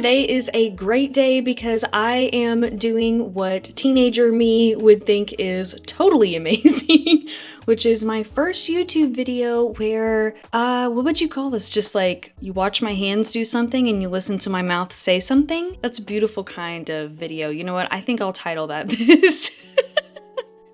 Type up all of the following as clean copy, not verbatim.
Today is a great day because I am doing what teenager me would think is totally amazing, which is my first YouTube video where, what would you call this? Just like you watch my hands do something and you listen to my mouth say something? That's a beautiful kind of video. You know what? I think I'll title that this.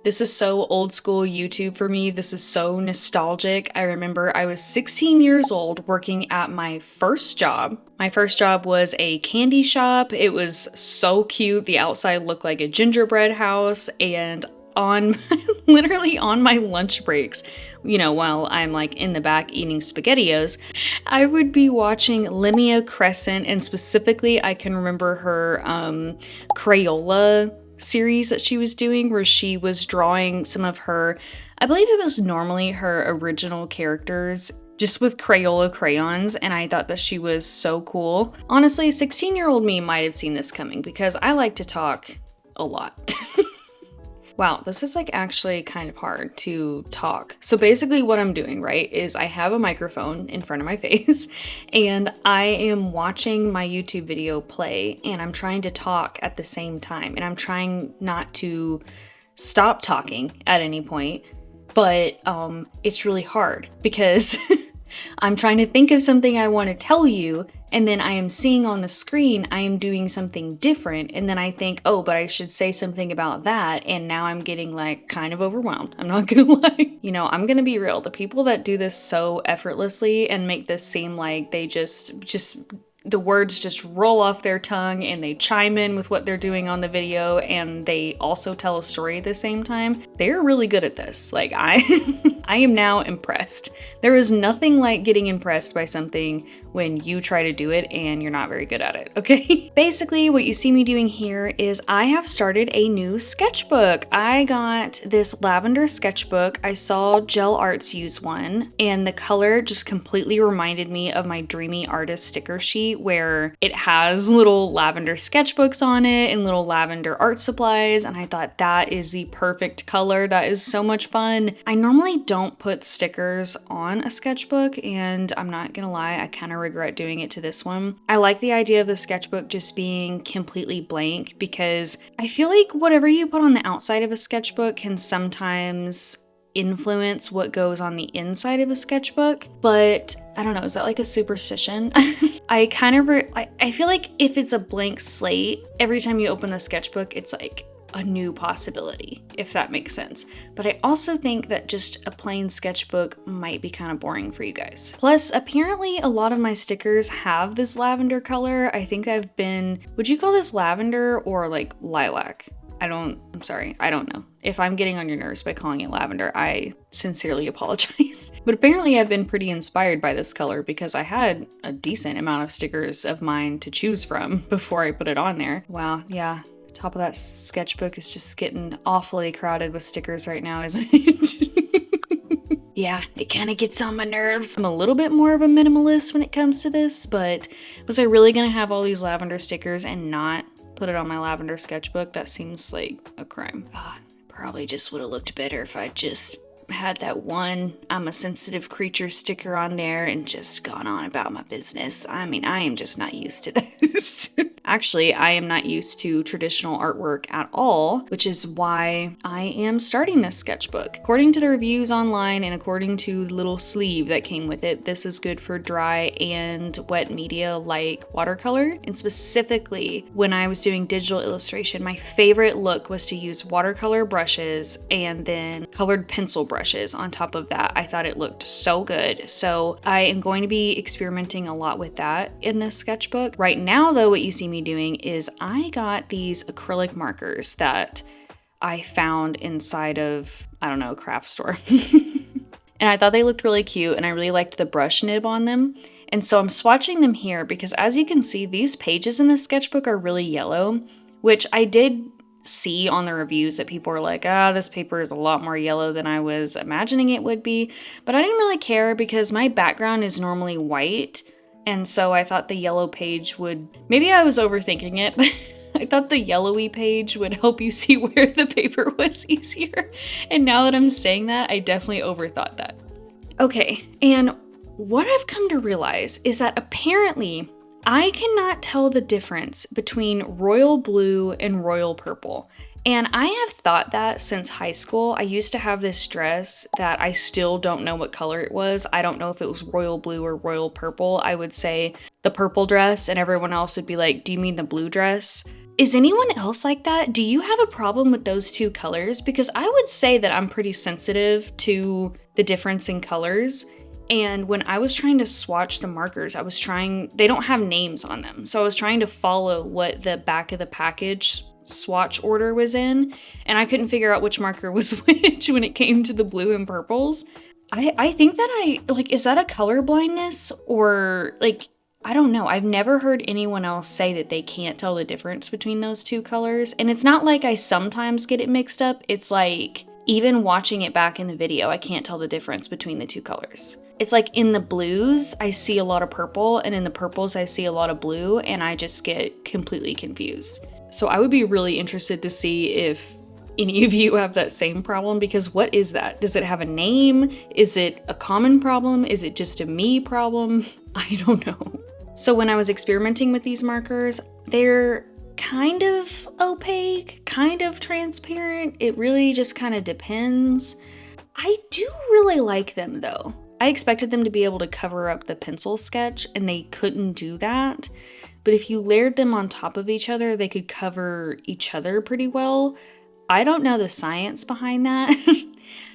This is so old school YouTube for me. This is so nostalgic. I remember I was 16 years old working at my first job. My first job was a candy shop. It was so cute. The outside looked like a gingerbread house, and literally on my lunch breaks, you know, while I'm like in the back eating SpaghettiOs, I would be watching Limia Crescent, and specifically I can remember her Crayola series that she was doing where she was drawing some of her, I believe it was normally her original characters just with Crayola crayons, and I thought that she was so cool. Honestly, 16-year-old me might have seen this coming because I like to talk a lot. Wow, this is like actually kind of hard to talk. So basically what I'm doing, right, is I have a microphone in front of my face and I am watching my YouTube video play and I'm trying to talk at the same time, and I'm trying not to stop talking at any point, but it's really hard because I'm trying to think of something I want to tell you, and then I am seeing on the screen I am doing something different, and then I think, oh, but I should say something about that, and now I'm getting like kind of overwhelmed. I'm not gonna lie. You know, I'm gonna be real. The people that do this so effortlessly and make this seem like they just the words just roll off their tongue and they chime in with what they're doing on the video and they also tell a story at the same time, they're really good at this. Like I am now impressed. There is nothing like getting impressed by something when you try to do it and you're not very good at it, okay? Basically, what you see me doing here is I have started a new sketchbook. I got this lavender sketchbook. I saw Gel Arts use one, and the color just completely reminded me of my Dreamy Artist sticker sheet where it has little lavender sketchbooks on it and little lavender art supplies, and I thought that is the perfect color. That is so much fun. I normally don't put stickers on a sketchbook, and I'm not gonna lie, I kind of regret doing it to this one. I like the idea of the sketchbook just being completely blank because I feel like whatever you put on the outside of a sketchbook can sometimes influence what goes on the inside of a sketchbook, but I don't know, is that like a superstition? I feel like if it's a blank slate, every time you open the sketchbook, it's like a new possibility, if that makes sense. But I also think that just a plain sketchbook might be kind of boring for you guys. Plus, apparently a lot of my stickers have this lavender color. I think would you call this lavender or like lilac? I'm sorry, I don't know. If I'm getting on your nerves by calling it lavender, I sincerely apologize. But apparently I've been pretty inspired by this color because I had a decent amount of stickers of mine to choose from before I put it on there. Wow, yeah. Top of that sketchbook is just getting awfully crowded with stickers right now, isn't it? Yeah, it kind of gets on my nerves. I'm a little bit more of a minimalist when it comes to this, but was I really gonna have all these lavender stickers and not put it on my lavender sketchbook? That seems like a crime. Probably just would have looked better if I just had that one I'm a sensitive creature sticker on there and just gone on about my business. I mean, I am just not used to this. Actually, I am not used to traditional artwork at all, which is why I am starting this sketchbook. According to the reviews online and according to the little sleeve that came with it, this is good for dry and wet media like watercolor. And specifically, when I was doing digital illustration, my favorite look was to use watercolor brushes and then colored pencil brushes on top of that. I thought it looked so good. So I am going to be experimenting a lot with that in this sketchbook. Right now, though, what you see me doing is I got these acrylic markers that I found inside of, I don't know, a craft store. And I thought they looked really cute and I really liked the brush nib on them. And so I'm swatching them here because as you can see, these pages in this sketchbook are really yellow, which I did see on the reviews that people were like, this paper is a lot more yellow than I was imagining it would be. But I didn't really care because my background is normally white. And so I thought the yellow page would, maybe I was overthinking it, but I thought the yellowy page would help you see where the paper was easier. And now that I'm saying that, I definitely overthought that. Okay, and what I've come to realize is that apparently I cannot tell the difference between royal blue and royal purple. And I have thought that since high school. I used to have this dress that I still don't know what color it was. I don't know if it was royal blue or royal purple. I would say the purple dress and everyone else would be like, do you mean the blue dress? Is anyone else like that? Do you have a problem with those two colors? Because I would say that I'm pretty sensitive to the difference in colors. And when I was trying to swatch the markers, they don't have names on them. So I was trying to follow what the back of the package swatch order was in, and I couldn't figure out which marker was which when it came to the blue and purples. I think that is that a color blindness or I don't know. I've never heard anyone else say that they can't tell the difference between those two colors. And it's not like I sometimes get it mixed up. It's like even watching it back in the video, I can't tell the difference between the two colors. It's like in the blues, I see a lot of purple, and in the purples, I see a lot of blue, and I just get completely confused. So I would be really interested to see if any of you have that same problem, because what is that? Does it have a name? Is it a common problem? Is it just a me problem? I don't know. So when I was experimenting with these markers, they're kind of opaque, kind of transparent. It really just kind of depends. I do really like them though. I expected them to be able to cover up the pencil sketch, and they couldn't do that. But if you layered them on top of each other, they could cover each other pretty well. I don't know the science behind that.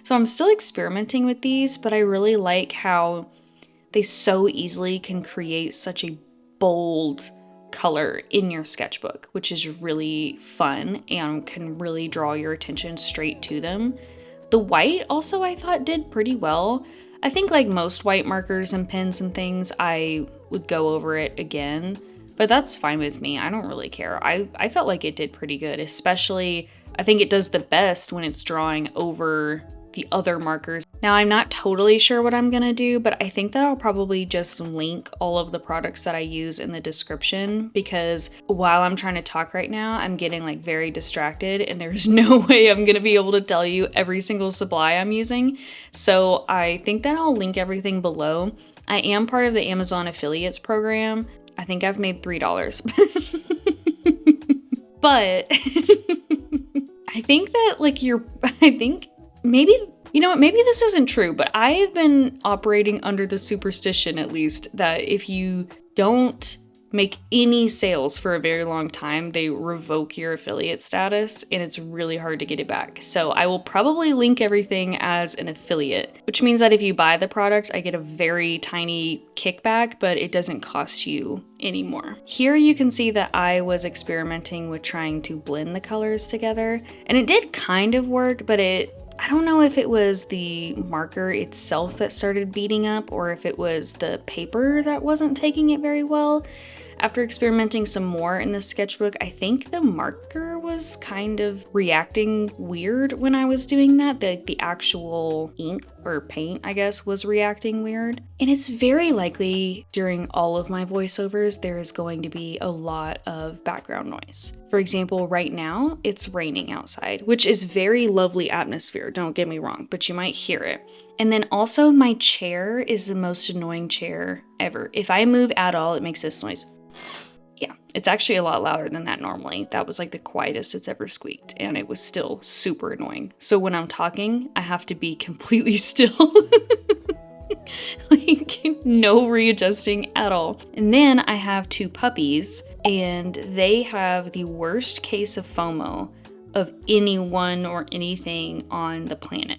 So I'm still experimenting with these, but I really like how they so easily can create such a bold color in your sketchbook, which is really fun and can really draw your attention straight to them. The white also I thought did pretty well. I think like most white markers and pens and things, I would go over it again, but that's fine with me. I don't really care. I felt like it did pretty good, especially I think it does the best when it's drawing over the other markers. Now I'm not totally sure what I'm gonna do, but I think that I'll probably just link all of the products that I use in the description, because while I'm trying to talk right now, I'm getting like very distracted and there's no way I'm gonna be able to tell you every single supply I'm using. So I think that I'll link everything below. I am part of the Amazon affiliates program. I think I've made $3. But I think that maybe, you know what, maybe this isn't true, but I have been operating under the superstition, at least, that if you don't make any sales for a very long time, they revoke your affiliate status, and it's really hard to get it back. So I will probably link everything as an affiliate, which means that if you buy the product, I get a very tiny kickback, but it doesn't cost you anymore. Here you can see that I was experimenting with trying to blend the colors together, and it did kind of work, but I don't know if it was the marker itself that started beating up or if it was the paper that wasn't taking it very well. After experimenting some more in the sketchbook, I think the marker was kind of reacting weird when I was doing that. The actual ink or paint, I guess, was reacting weird. And it's very likely during all of my voiceovers, there is going to be a lot of background noise. For example, right now, it's raining outside, which is very lovely atmosphere, don't get me wrong, but you might hear it. And then also my chair is the most annoying chair ever. If I move at all, it makes this noise. Yeah, it's actually a lot louder than that normally. That was like the quietest it's ever squeaked, and it was still super annoying. So when I'm talking, I have to be completely still. Like, no readjusting at all. And then I have two puppies, and they have the worst case of FOMO of anyone or anything on the planet.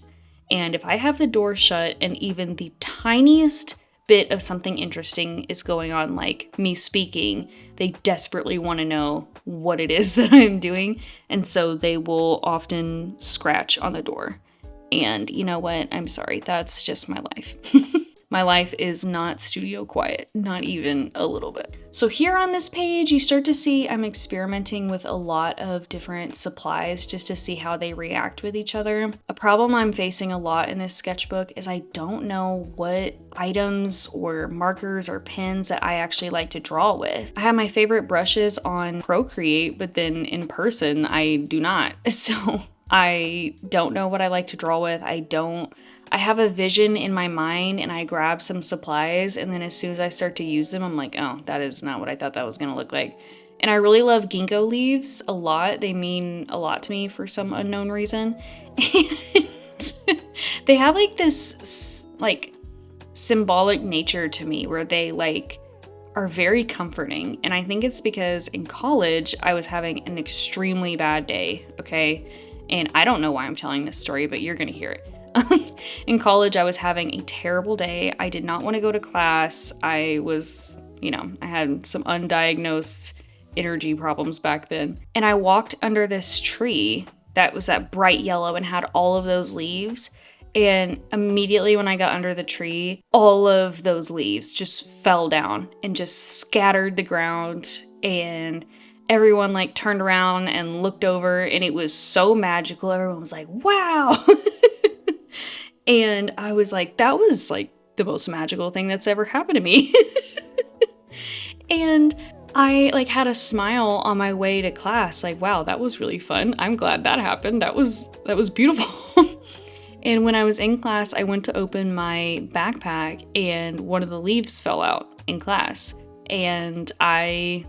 And if I have the door shut and even the tiniest bit of something interesting is going on, like me speaking, they desperately want to know what it is that I'm doing, and so they will often scratch on the door. And you know what? I'm sorry, that's just my life. My life is not studio quiet, not even a little bit. So here on this page, you start to see I'm experimenting with a lot of different supplies just to see how they react with each other. A problem I'm facing a lot in this sketchbook is I don't know what items or markers or pens that I actually like to draw with. I have my favorite brushes on Procreate, but then in person, I do not. So I don't know what I like to draw with. I have a vision in my mind and I grab some supplies, and then as soon as I start to use them, I'm like, oh, that is not what I thought that was gonna look like. And I really love ginkgo leaves a lot. They mean a lot to me for some unknown reason. And they have like this like symbolic nature to me where they like are very comforting. And I think it's because in college I was having an extremely bad day, okay? And I don't know why I'm telling this story, but you're gonna hear it. In college, I was having a terrible day. I did not want to go to class. I was, I had some undiagnosed energy problems back then. And I walked under this tree that was that bright yellow and had all of those leaves. And immediately when I got under the tree, all of those leaves just fell down and just scattered the ground. And everyone like turned around and looked over, and it was so magical. Everyone was like, wow. And I was like, that was like the most magical thing that's ever happened to me. And I like had a smile on my way to class, like, wow, that was really fun. I'm glad that happened. That was beautiful. And when I was in class, I went to open my backpack and one of the leaves fell out in class. And I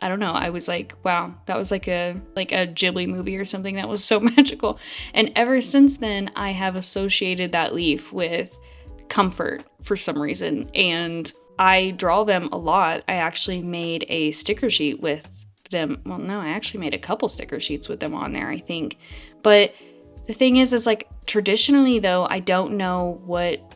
don't know, I was like, wow, that was like a Ghibli movie or something. That was so magical. And ever since then, I have associated that leaf with comfort for some reason. And I draw them a lot. I actually made a sticker sheet with them. Well, no, I actually made a couple sticker sheets with them on there, I think. But the thing is like traditionally though, I don't know what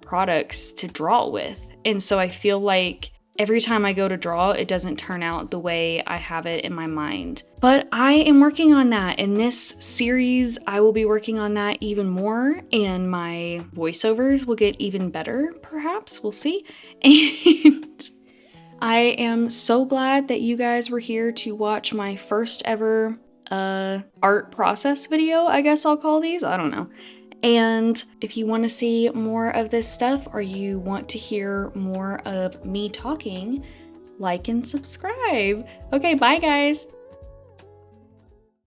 products to draw with. And so I feel like every time I go to draw, it doesn't turn out the way I have it in my mind. But I am working on that. In this series, I will be working on that even more, and my voiceovers will get even better, perhaps. We'll see. And I am so glad that you guys were here to watch my first ever art process video, I guess I'll call these. I don't know. And if you want to see more of this stuff, or you want to hear more of me talking, like and subscribe. Okay, bye guys.